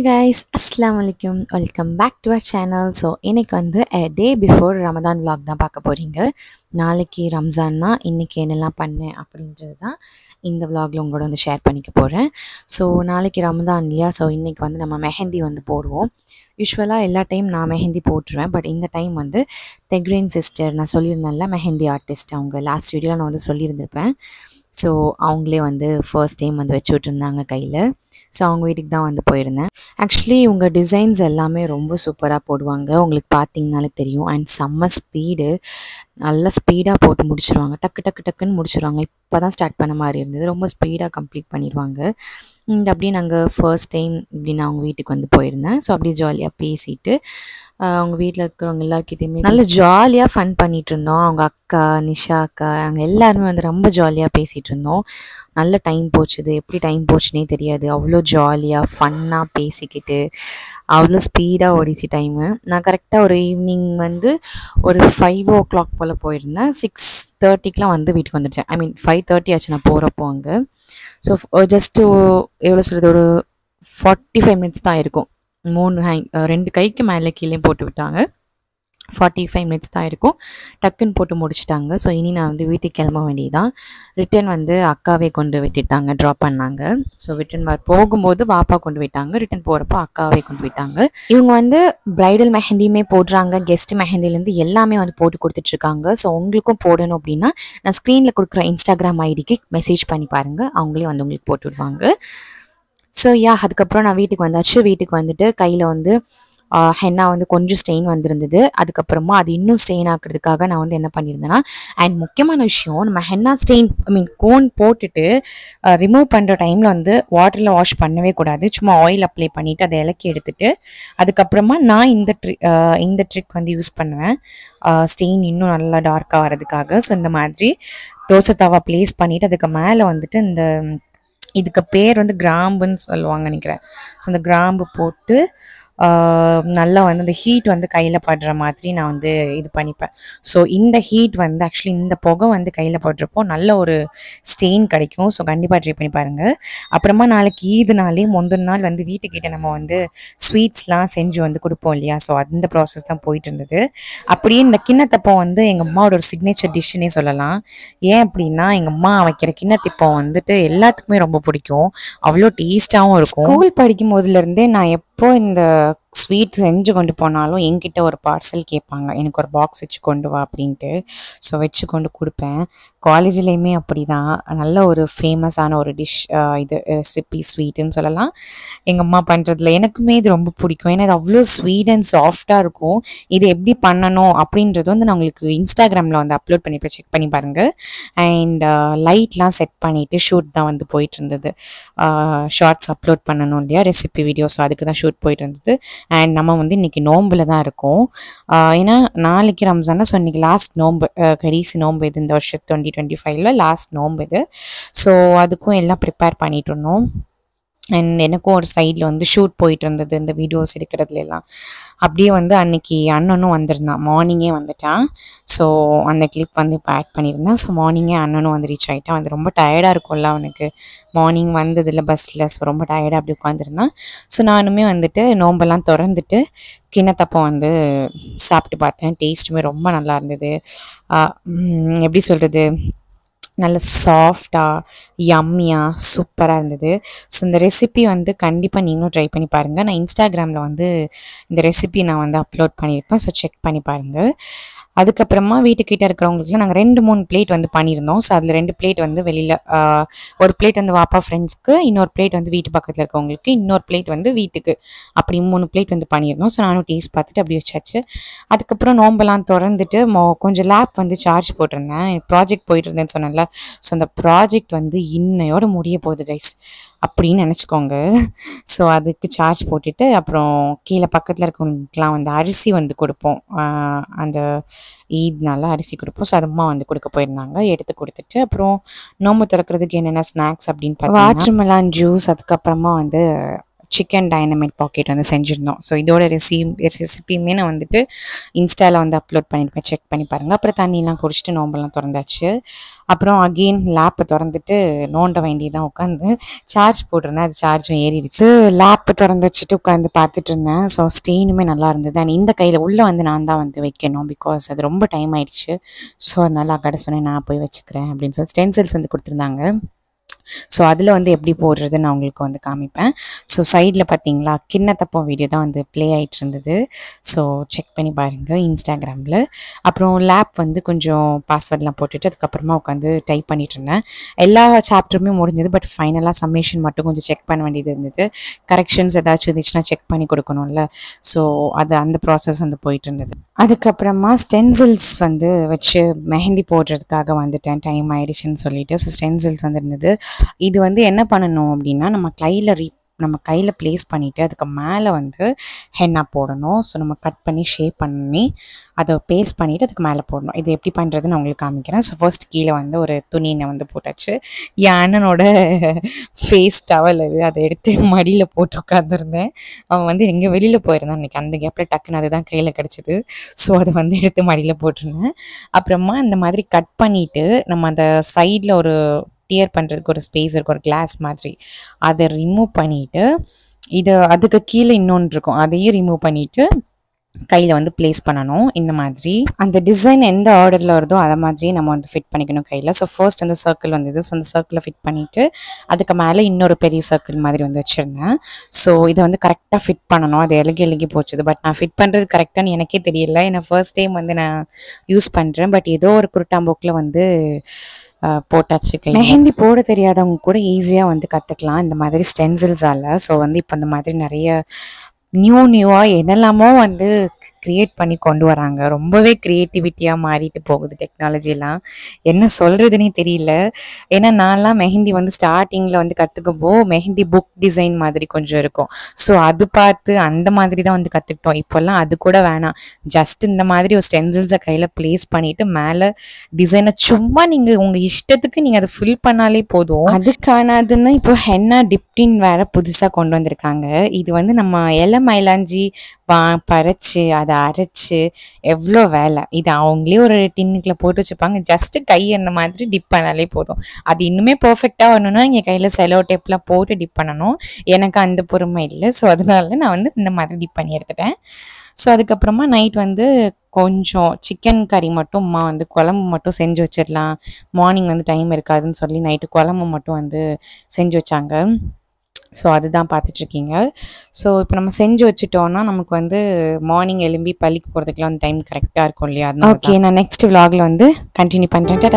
guys, Assalamu alaikum. Welcome back to our channel. So, இன்னைக்கு வந்து a day before Ramadan vlog தான் பார்க்க போறீங்க. நாளைக்கு ரம்ஜான்னா இன்னைக்கு என்னெல்லாம் பண்ணேன் அப்படின்றது தான் இந்த vlogல உங்களோட வந்து ஷேர் பண்ணிக்க போகிறேன். ஸோ நாளைக்கு ரமதான் இல்லையா, ஸோ இன்றைக்கி வந்து நம்ம மெஹந்தி வந்து போடுவோம். யூஸ்வலாக எல்லா டைம் நான் மெஹந்தி போட்டுருவேன், பட் இந்த டைம் வந்து தெக்ரீன் சிஸ்டர் நான் சொல்லியிருந்தேன்ல மெஹந்தி ஆர்டிஸ்ட், அவங்க லாஸ்ட் வீடியோவில் நான் வந்து சொல்லியிருந்திருப்பேன். ஸோ அவங்களே வந்து ஃபர்ஸ்ட் டைம் வந்து வச்சு விட்ருந்தாங்க கையில். ஸோ அவங்க வீட்டுக்கு தான் வந்து போயிருந்தேன். ஆக்சுவலி உங்கள் டிசைன்ஸ் எல்லாமே ரொம்ப சூப்பராக போடுவாங்க, உங்களுக்கு பார்த்தீங்கனாலே தெரியும். அண்ட் செம்ம ஸ்பீடு, நல்லா ஸ்பீடாக போட்டு முடிச்சிருவாங்க, டக்கு டக்கு டக்குன்னு முடிச்சிருவாங்க. இப்போ தான் ஸ்டார்ட் பண்ண மாதிரி இருந்தது, ரொம்ப ஸ்பீடாக கம்ப்ளீட் பண்ணிடுவாங்க. அப்படியே நாங்கள் ஃபர்ஸ்ட் டைம் இப்படி நான் அவங்க வீட்டுக்கு வந்து போயிருந்தேன். ஸோ அப்படியே ஜாலியாக பேசிட்டு அவங்க வீட்டில் இருக்கிறவங்க எல்லாருக்கிட்டையுமே நல்ல ஜாலியாக ஃபன் பண்ணிகிட்டு இருந்தோம். அவங்க அக்கா நிஷா அக்கா அவங்க எல்லாருமே வந்து ரொம்ப ஜாலியாக பேசிகிட்டு இருந்தோம். நல்ல டைம் போச்சுது, எப்படி டைம் போச்சுன்னே தெரியாது. அவ்வளோ ஜாலியாக ஃபன்னாக பேசிக்கிட்டு அவ்வளோ ஸ்பீடாக ஓடிச்சு டைமு. நான் கரெக்டாக ஒரு ஈவினிங் வந்து ஒரு 5 o'clock போல் போயிருந்தேன். 6:30க்கெலாம் வந்து வீட்டுக்கு வந்துடுச்சேன். ஐ மீன் 5:30 ஆச்சு நான் போகிறப்போ அங்கே. ஸோ ஜஸ்ட்டு எவ்வளோ சொல்கிறது, ஒரு 45 minutes தான் இருக்கும். 2 கைக்கு மேலே கீழே போட்டு விட்டாங்க. 45 minutes தான் இருக்கும், டக்குன்னு போட்டு முடிச்சிட்டாங்க. ஸோ இனி நான் வந்து வீட்டுக்கு கிளம்ப வேண்டியதான். ரிட்டன் வந்து அக்காவே கொண்டு விட்டுட்டாங்க, ட்ராப் பண்ணாங்க. ஸோ ரிட்டன் போகும்போது வாப்பா கொண்டு விட்டாங்க, ரிட்டன் போகிறப்போ அக்காவே கொண்டு விட்டாங்க. இவங்க வந்து ப்ரைடல் மெஹந்தியுமே போடுறாங்க, கெஸ்ட் மெஹந்திலேருந்து எல்லாமே வந்து போட்டு கொடுத்துட்ருக்காங்க. ஸோ உங்களுக்கும் போடணும் அப்படின்னா நான் ஸ்க்ரீனில் கொடுக்குற இன்ஸ்டாகிராம் ஐடிக்கு மெசேஜ் பண்ணி பாருங்கள், அவங்களே வந்து உங்களுக்கு போட்டு விடுவாங்க. ஸோ அதுக்கப்புறம் நான் வீட்டுக்கு வந்தாச்சு. வீட்டுக்கு வந்துட்டு கையில் வந்து ஹென்னா வந்து கொஞ்சம் ஸ்டெயின் வந்திருந்தது. அதுக்கப்புறமா அது இன்னும் ஸ்டெயின் ஆக்குறதுக்காக நான் வந்து என்ன பண்ணியிருந்தேன்னா, அண்ட் முக்கியமான விஷயம், நம்ம ஹென்னா ஸ்டெயின் கோன் போட்டுட்டு ரிமூவ் பண்ணுற டைமில் வந்து வாட்டரில் வாஷ் பண்ணவே கூடாது. சும்மா ஆயில் அப்ளை பண்ணிவிட்டு அதை இலக்கி எடுத்துட்டு அதுக்கப்புறமா நான் இந்த ட்ரிக் வந்து யூஸ் பண்ணுவேன், ஸ்டெயின் இன்னும் நல்லா டார்க்காக வர்றதுக்காக. ஸோ இந்த மாதிரி தோசை தவா ப்ளேஸ் பண்ணிவிட்டு அதுக்கு மேலே வந்துட்டு இதுக்கு பேர் வந்து கிராம்புன்னு சொல்லுவாங்க நினைக்கிறேன். ஸோ இந்த கிராம்பு போட்டு நல்லா வந்து அந்த ஹீட் வந்து கையில் படுற மாதிரி நான் வந்து இது பண்ணிப்பேன். ஸோ இந்த ஹீட் வந்து ஆக்சுவலி இந்த புகை வந்து கையில் படுறப்போ நல்ல ஒரு ஸ்டெயின் கிடைக்கும். ஸோ கண்டிப்பாக ட்ரை பண்ணி பாருங்கள். அப்புறமா நாளைக்கு ஈதுனாலே முந்தின நாள் வந்து வீட்டுக்கிட்ட நம்ம வந்து ஸ்வீட்ஸ்லாம் செஞ்சு வந்து கொடுப்போம் இல்லையா, ஸோ அந்த ப்ராசஸ் தான் போயிட்டு இருந்தது. அப்படியே இந்த கிண்ணத்தப்பம் வந்து எங்கள் அம்மாவோட ஒரு சிக்னேச்சர் டிஷ்ஷுன்னே சொல்லலாம். ஏன் அப்படின்னா, எங்கள் அம்மா வைக்கிற கிண்ணத்தப்பம் வந்துட்டு எல்லாத்துக்குமே ரொம்ப பிடிக்கும், அவ்வளோ டேஸ்ட்டாகவும் இருக்கும். ஸ்கூல் படிக்கும் போதுலேருந்தே நான் எப்போ இந்த ஸ்வீட் செஞ்சு கொண்டு போனாலும் என்கிட்ட ஒரு பார்சல் கேட்பாங்க, எனக்கு ஒரு பாக்ஸ் வச்சு கொண்டு வா அப்படின்ட்டு. ஸோ வச்சு கொண்டு கொடுப்பேன். காலேஜ்லேயுமே அப்படி தான், நல்ல ஒரு ஃபேமஸான ஒரு டிஷ் இது ரெசிபி ஸ்வீட்டுன்னு சொல்லலாம். எங்கள் அம்மா பண்ணுறதுல எனக்குமே இது ரொம்ப பிடிக்கும், ஏன்னா இது அவ்வளோ ஸ்வீட் அண்ட் சாஃப்டாக இருக்கும். இது எப்படி பண்ணணும் அப்படின்றது வந்து நான் உங்களுக்கு இன்ஸ்டாகிராமில் வந்து அப்லோட் பண்ணிப்பேன், செக் பண்ணி பாருங்கள். அண்ட் லைட்லாம் செட் பண்ணிவிட்டு ஷூட் தான் வந்து போயிட்டு இருந்தது. ஷார்ட்ஸ் அப்லோட் பண்ணணும் இல்லையா, ரெசிபி வீடியோ, ஸோ அதுக்கு தான் ஷூட் போயிட்டு இருந்தது. அண்ட் நம்ம வந்து இன்றைக்கி நோம்பில் தான் இருக்கோம், ஏன்னா நாளைக்கு ரம்ஜானா. ஸோ இன்றைக்கி லாஸ்ட் நோம்பு, கடைசி நோம்பு இது, இந்த வருஷம் 2025 லாஸ்ட் நோம்பு இது. ஸோ அதுக்கும் எல்லாம் ப்ரிப்பேர் பண்ணிட்டு இருந்தோம். அண்ட் எனக்கும் ஒரு சைடில் வந்து ஷூட் போயிட்டு இருந்தது இந்த வீடியோஸ் எடுக்கிறதுலாம். அப்படியே வந்து அன்றைக்கி அண்ணனும் வந்திருந்தான், மார்னிங்கே வந்துட்டான். ஸோ அந்த கிளிப் வந்து இப்போ ஆட் பண்ணியிருந்தேன். ஸோ மார்னிங்கே அண்ணனும் வந்து ரீச் ஆகிட்டான். வந்து ரொம்ப டயர்டாக இருக்கும்ல அவனுக்கு, மார்னிங் வந்ததில்ல பஸ்ஸில். ஸோ ரொம்ப டயர்டாக அப்படி உட்காந்துருந்தான். ஸோ நானுமே வந்துட்டு நோம்பெல்லாம் திறந்துட்டு கிண்ணத்தப்பம் வந்து சாப்பிட்டு பார்த்தேன். டேஸ்ட்டுமே ரொம்ப நல்லா இருந்தது. எப்படி சொல்கிறது, நல்ல சாஃப்டாக யம்மியாக சூப்பராக இருந்தது. ஸோ இந்த ரெசிபி வந்து கண்டிப்பாக நீங்களும் ட்ரை பண்ணி பாருங்கள். நான் இன்ஸ்டாகிராமில் வந்து இந்த ரெசிபி நான் வந்து அப்லோட் பண்ணியிருப்பேன், ஸோ செக் பண்ணி பாருங்கள். அதுக்கப்புறமா வீட்டுக்கிட்ட இருக்கிறவங்களுக்குலாம் நாங்கள் 2-3 பிளேட் வந்து பண்ணியிருந்தோம். ஸோ அதில் 2 பிளேட் வந்து வெளியில், ஒரு பிளேட் வந்து வாப்பா ஃப்ரெண்ட்ஸ்க்கு, இன்னொரு பிளேட் வந்து வீட்டு பக்கத்தில் இருக்கவங்களுக்கு, இன்னொரு பிளேட் வந்து வீட்டுக்கு, அப்படி 3 பிளேட் வந்து பண்ணியிருந்தோம். ஸோ நானும் டேஸ்ட் பார்த்துட்டு அப்படி வச்சாச்சு. அதுக்கப்புறம் நோம்பெல்லாம் திறந்துட்டு கொஞ்சம் லேப் வந்து சார்ஜ் போட்டிருந்தேன், ப்ராஜெக்ட் போயிட்டு இருந்தேன்னு சொன்னேன்ல. ஸோ அந்த ப்ராஜெக்ட் வந்து இன்னையோட முடிய போகுது கைஸ் அப்படின்னு நினச்சிக்கோங்க. ஸோ அதுக்கு சார்ஜ் போட்டுட்டு அப்புறம் கீழே பக்கத்தில் இருக்கவங்களுக்குலாம் வந்து அரிசி வந்து கொடுப்போம், அந்த ஈத்னால அரிசி கொடுப்போம். ஸோ அது அம்மா வந்து கொடுக்க போயிருந்தாங்க, எடுத்து கொடுத்துட்டு அப்புறம் நோம்பு திறக்கிறதுக்கு என்னென்ன ஸ்நாக்ஸ் அப்படின்னு பார்த்தா வாட்டர்மெலான் ஜூஸ், அதுக்கப்புறமா வந்து சிக்கன் டைனமைட் பாக்கெட் வந்து செஞ்சுருந்தோம். ஸோ இதோட ரெசிபியுமே நான் வந்துட்டு இன்ஸ்டாவில் வந்து அப்லோட் பண்ணியிருப்பேன், செக் பண்ணி பாருங்கள். அப்புறம் தண்ணியெலாம் குடிச்சிட்டு நோம்பெல்லாம் திறந்தாச்சு. அப்புறம் அகெயின் லேப்பை திறந்துட்டு நோண்ட வேண்டியதான் உட்காந்து சார்ஜ் போட்டிருந்தேன். அது சார்ஜும் ஏறிடுச்சு. லேப்பை திறந்து வச்சுட்டு உட்காந்து பார்த்துட்டு இருந்தேன். ஸோ ஸ்டெயினுமே நல்லா இருந்தது. அண்ட் இந்த கையில் உள்ளே வந்து நான் தான் வந்து வைக்கணும், பிகாஸ் அது ரொம்ப டைம் ஆயிடுச்சு. ஸோ அதனால் அக்கடை சொன்னேன், நான் போய் வச்சுக்கிறேன் அப்படின்னு சொல்லி ஸ்டென்சில்ஸ் வந்து கொடுத்துருந்தாங்க. ஸோ அதில் வந்து எப்படி போடுறதுன்னு நான் உங்களுக்கு வந்து காமிப்பேன். ஸோ சைடில் பார்த்தீங்களா கிண்ணத்தப்போ வீடியோ தான் வந்து ப்ளே ஆகிட்டு இருந்தது. ஸோ செக் பண்ணி பாருங்கள் இன்ஸ்டாகிராமில். அப்புறம் லேப் வந்து கொஞ்சம் பாஸ்வேர்ட்லாம் போட்டுட்டு அதுக்கப்புறமா உட்காந்து டைப் பண்ணிட்டு இருந்தேன். எல்லா சாப்டருமே முடிஞ்சது. பட் ஃபைனலாக சம்மேஷன் மட்டும் கொஞ்சம் செக் பண்ண வேண்டியது இருந்தது. கரெக்ஷன்ஸ் ஏதாச்சும் இருந்துச்சுன்னா செக் பண்ணி கொடுக்கணும்ல. ஸோ அது அந்த ப்ராசஸ் வந்து போயிட்டு இருந்தது. அதுக்கப்புறமா ஸ்டென்சில்ஸ் வந்து வச்சு மெஹந்தி போடுறதுக்காக வந்துட்டேன், டைம் ஆயிடுச்சுன்னு சொல்லிட்டு. ஸோ ஸ்டென்சில்ஸ் வந்து இருந்தது. இது வந்து என்ன பண்ணணும் அப்படின்னா, நம்ம கையில் ப்ளேஸ் பண்ணிவிட்டு அதுக்கு மேலே வந்து ஹென்னா போடணும். ஸோ நம்ம கட் பண்ணி ஷேப் பண்ணி அதை பேஸ்ட் பண்ணிவிட்டு அதுக்கு மேலே போடணும். இது எப்படி பண்ணுறதுன்னு நான் உங்களுக்கு காமிக்கிறேன். ஸோ ஃபர்ஸ்ட் கீழே வந்து ஒரு துணியை வந்து போட்டாச்சு. என் அண்ணனோட ஃபேஸ் டவல் அதை எடுத்து மடியில் போட்டு உட்காந்துருந்தேன். அவன் வந்து எங்கே வெளியில் போயிருந்தான் அன்றைக்கி. அந்த கேப்பில் டக்குன்னு அதுதான் கையில் கிடச்சிது. ஸோ அதை வந்து எடுத்து மடியில் போட்டிருந்தேன். அப்புறமா இந்த மாதிரி கட் பண்ணிவிட்டு நம்ம அந்த சைடில் ஒரு டியர் பண்ணுறதுக்கு ஒரு ஸ்பேஸ் இருக்கும், ஒரு கிளாஸ் மாதிரி. அதை ரிமூவ் பண்ணிவிட்டு அதுக்கு கீழே இன்னொன்று இருக்கும், அதையும் ரிமூவ் பண்ணிவிட்டு கையில் வந்து ப்ளேஸ் பண்ணணும். இந்த மாதிரி அந்த டிசைன் எந்த ஆர்டரில் வருதோ அதை மாதிரி நம்ம வந்து ஃபிட் பண்ணிக்கணும் கையில். ஸோ ஃபர்ஸ்ட் அந்த சர்க்கிள் வந்தது. ஸோ அந்த சர்க்கிளை ஃபிட் பண்ணிவிட்டு அதுக்கு மேலே இன்னொரு பெரிய சர்க்கிள் மாதிரி வந்து வச்சுருந்தேன். ஸோ இதை வந்து கரெக்டாக ஃபிட் பண்ணணும். அது எழுகி போச்சுது. பட் நான் ஃபிட் பண்ணுறது கரெக்டானு எனக்கே தெரியல. ஏன்னா ஃபர்ஸ்ட் டைம் வந்து நான் யூஸ் பண்ணுறேன். பட் ஏதோ ஒரு குருட்டாம்போக்கில் வந்து போட்டாச்சு. மெஹந்தி போட தெரியாதவங்க கூட ஈஸியாக வந்து கற்றுக்கலாம் இந்த மாதிரி ஸ்டென்சில்ஸால். ஸோ வந்து இப்போ இந்த மாதிரி நிறைய நியூவாக என்னெல்லாமோ வந்து க்ரியேட் பண்ணி கொண்டு வராங்க. ரொம்பவே க்ரியேட்டிவிட்டியாக மாறிட்டு போகுது டெக்னாலஜிலாம். என்ன சொல்கிறதுனே தெரியல. ஏன்னா நான்லாம் மெஹந்தி வந்து ஸ்டார்டிங்கில் வந்து கற்றுக்கப்போ மெஹந்தி புக் டிசைன் மாதிரி கொஞ்சம் இருக்கும். ஸோ அது பார்த்து அந்த மாதிரி தான் வந்து கற்றுக்கிட்டோம். இப்போல்லாம் அது கூட வேணாம். ஜஸ்ட் இந்த மாதிரி ஒரு ஸ்டென்சில்ஸை கையில் ப்ளேஸ் பண்ணிவிட்டு மேலே டிசைனை சும்மா நீங்கள் உங்கள் இஷ்டத்துக்கு நீங்கள் அதை ஃபில் பண்ணாலே போதும். அதுக்கானதுன்னு இப்போ ஹென்னா டிப்டின் வேறு புதுசாக கொண்டு வந்திருக்காங்க. இது வந்து நம்ம மயிலாஞ்சி பறிச்சு அதை அரைச்சி எவ்வளோ வேலை. இது அவங்களே ஒரு டின்னுக்குள்ள போட்டு வச்சுப்பாங்க. ஜஸ்ட்டு கை அந்த மாதிரி டிப் பண்ணாலே போதும். அது இன்னுமே பர்ஃபெக்டாக வரணும்னா இங்கே கையில் செலோ டேப்லாம் போட்டு டிப் பண்ணணும். எனக்கு அந்த பொறுமை இல்லை. ஸோ அதனால நான் வந்து இந்த மாதிரி டிப் பண்ணி எடுத்துட்டேன். ஸோ அதுக்கப்புறமா நைட் வந்து கொஞ்சம் சிக்கன் கறி மட்டும் அம்மா வந்து குழம்பு மட்டும் செஞ்சு வச்சிடலாம், மார்னிங் வந்து டைம் இருக்காதுன்னு சொல்லி நைட்டு குழம்பு மட்டும் வந்து செஞ்சு வச்சாங்க. ஸோ அதுதான் பார்த்துட்ருக்கீங்க. ஸோ இப்போ நம்ம செஞ்சு வச்சுட்டோன்னா நமக்கு வந்து மார்னிங் எழும்பி பள்ளிக்கு போகிறதுக்குலாம் வந்து டைம் கரெக்டாக இருக்கும் இல்லையா? ஓகே, நான் நெக்ஸ்ட் விலாகில் வந்து கண்டினியூ பண்ணுறேன்.